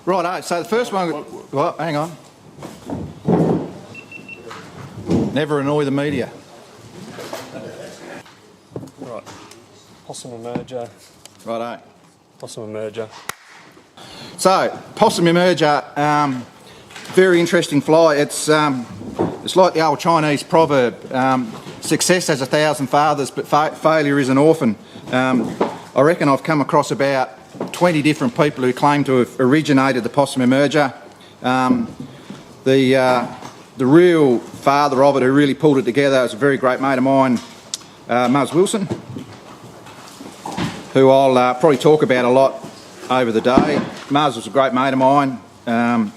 Righto, so the first one... Well, hang on. Never annoy the media. Right. Possum Emerger. Righto. Possum Emerger. So, Possum Emerger, very interesting fly. It's like the old Chinese proverb, success has 1,000 fathers, but failure is an orphan. I reckon I've come across about 20 different people who claim to have originated the Possum Emerger. The real father of it, who really pulled it together, is a very great mate of mine, Muzz Wilson, who I'll probably talk about a lot over the day. Muzz was a great mate of mine,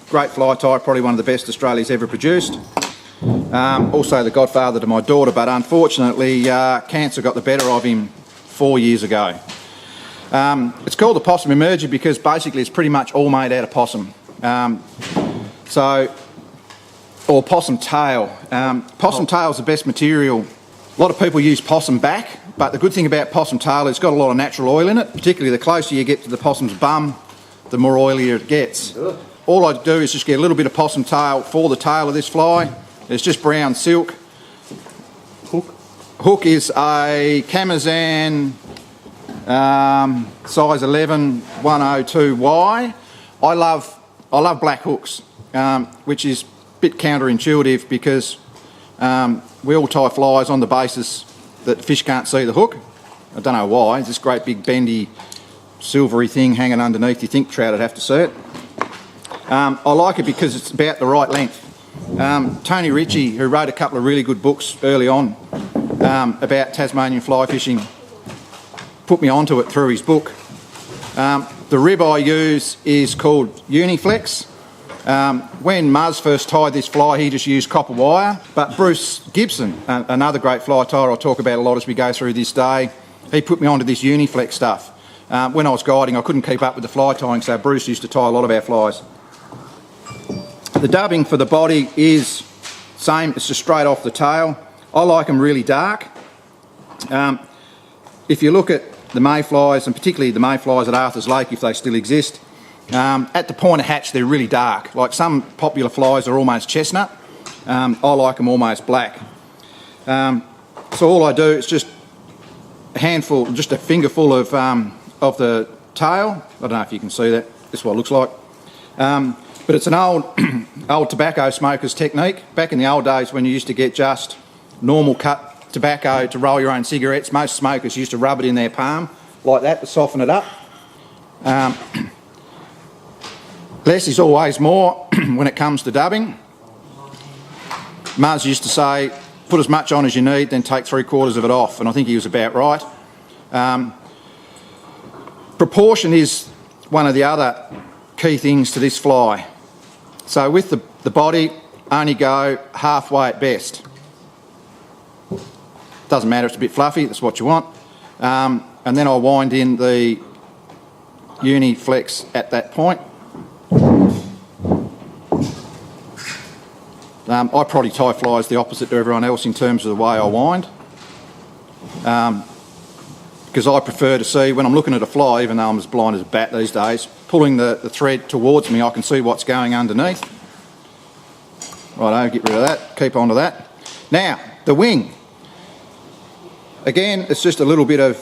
great fly type, probably one of the best Australia's ever produced. Also the godfather to my daughter, but unfortunately cancer got the better of him 4 years ago. It's called the Possum Emerger because basically it's pretty much all made out of possum. Or possum tail. Possum tail is the best material. A lot of people use possum back, but the good thing about possum tail is it's got a lot of natural oil in it, particularly the closer you get to the possum's bum, the more oilier it gets. All I do is just get a little bit of possum tail for the tail of this fly. It's just brown silk. Hook is a Camazan size 11 102Y. I love black hooks, which is a bit counterintuitive because we all tie flies on the basis that fish can't see the hook. I don't know why. It's this great big bendy silvery thing hanging underneath. You think trout would have to see it. I like it because it's about the right length. Tony Ritchie, who wrote a couple of really good books early on about Tasmanian fly fishing, put me onto it through his book. The rib I use is called Uniflex. When Muzz first tied this fly, he just used copper wire, but Bruce Gibson, another great fly tyer I'll talk about a lot as we go through this day, he put me onto this Uniflex stuff. When I was guiding, I couldn't keep up with the fly tying, so Bruce used to tie a lot of our flies. The dubbing for the body is same, it's just straight off the tail. I like them really dark. If you look at the mayflies, and particularly the mayflies at Arthur's Lake, if they still exist, at the point of hatch they're really dark. Like some popular flies are almost chestnut. I like them almost black. So all I do is just a handful, just a fingerful of the tail. I don't know if you can see that. This is what it looks like. But it's an old tobacco smoker's technique. Back in the old days when you used to get just normal cut tobacco to roll your own cigarettes, most smokers used to rub it in their palm like that to soften it up. Less is always more when it comes to dubbing. Muzz used to say, put as much on as you need, then take 3/4 of it off, and I think he was about right. Proportion is one of the other key things to this fly. So with the body, only go halfway at best. Doesn't matter, it's a bit fluffy, that's what you want. And then I'll wind in the Uniflex at that point. I probably tie flies the opposite to everyone else in terms of the way I wind. Because I prefer to see, when I'm looking at a fly, even though I'm as blind as a bat these days, pulling the thread towards me, I can see what's going underneath. Righto, get rid of that, keep on to that. Now, the wing. Again, it's just a little bit of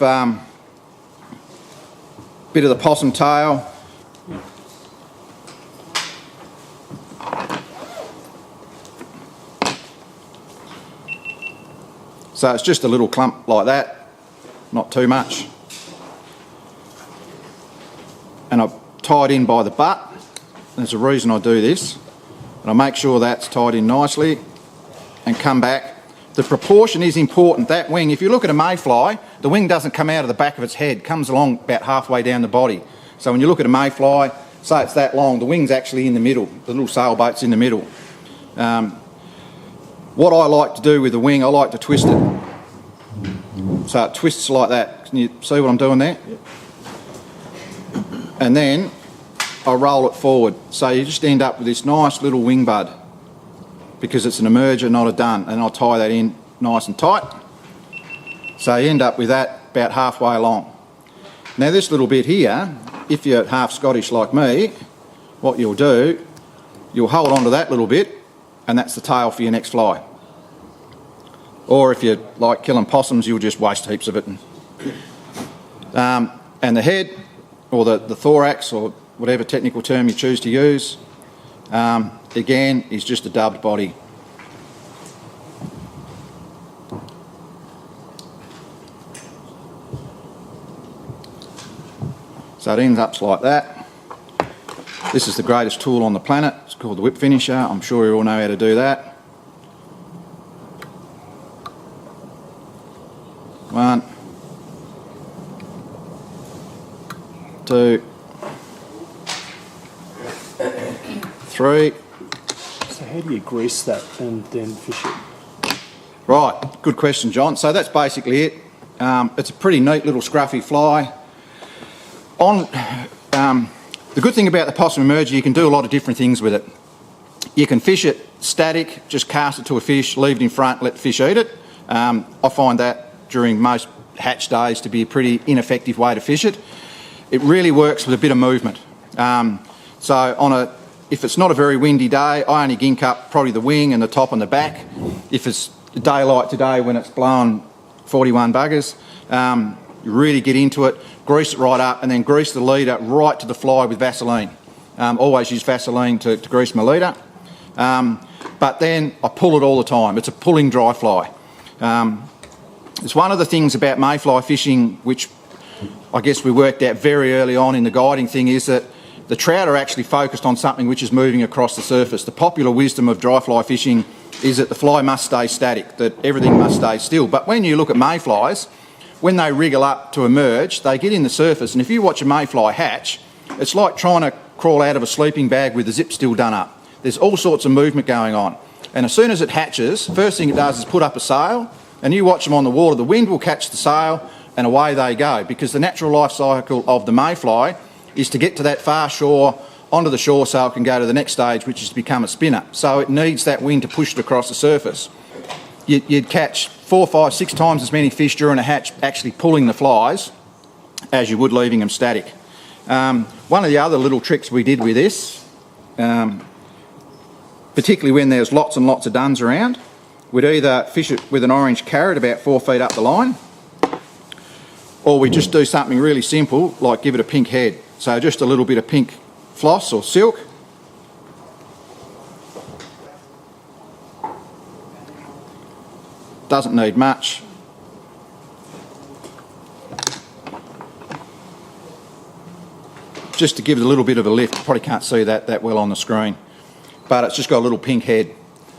the possum tail. So it's just a little clump like that, not too much. And I've tied in by the butt. There's a reason I do this. And I make sure that's tied in nicely and come back. The proportion is important. That wing, if you look at a mayfly, the wing doesn't come out of the back of its head, it comes along about halfway down the body. So when you look at a mayfly, say it's that long, the wing's actually in the middle, the little sailboat's in the middle. What I like to do with the wing, I like to twist it. So it twists like that. Can you see what I'm doing there? Yep. And then I roll it forward. So you just end up with this nice little wing bud, because it's an emerger, not a dun, and I'll tie that in nice and tight. So you end up with that about halfway along. Now this little bit here, if you're half Scottish like me, what you'll do, you'll hold on to that little bit, and that's the tail for your next fly. Or if you like killing possums, you'll just waste heaps of it. And the head, or the thorax, or whatever technical term you choose to use, again, is just a dubbed body. So it ends up like that. This is the greatest tool on the planet. It's called the whip finisher. I'm sure you all know how to do that. 1, 2, 3. So how do you grease that and then fish it? Right, good question, John. So that's basically it. It's a pretty neat little scruffy fly. The good thing about the Possum Emerger, you can do a lot of different things with it. You can fish it static, just cast it to a fish, leave it in front, let the fish eat it. I find that during most hatch days to be a pretty ineffective way to fish it. It really works with a bit of movement. So if it's not a very windy day, I only gink up probably the wing and the top and the back. If it's daylight today when it's blowing 41 buggers, you really get into it, grease it right up, and then grease the leader right to the fly with Vaseline. Always use Vaseline to grease my leader. But then I pull it all the time. It's a pulling dry fly. It's one of the things about mayfly fishing, which I guess we worked out very early on in the guiding thing, is that the trout are actually focused on something which is moving across the surface. The popular wisdom of dry fly fishing is that the fly must stay static, that everything must stay still. But when you look at mayflies, when they wriggle up to emerge, they get in the surface, and if you watch a mayfly hatch, it's like trying to crawl out of a sleeping bag with the zip still done up. There's all sorts of movement going on. And as soon as it hatches, first thing it does is put up a sail, and you watch them on the water, the wind will catch the sail, and away they go, because the natural life cycle of the mayfly is to get to that far shore, onto the shore, so it can go to the next stage, which is to become a spinner. So it needs that wind to push it across the surface. You'd catch 4, 5, 6 times as many fish during a hatch actually pulling the flies as you would leaving them static. One of the other little tricks we did with this, particularly when there's lots and lots of duns around, we'd either fish it with an orange carrot about 4 feet up the line, or we just do something really simple like give it a pink head. So just a little bit of pink floss or silk. Doesn't need much. Just to give it a little bit of a lift. You probably can't see that well on the screen, but it's just got a little pink head.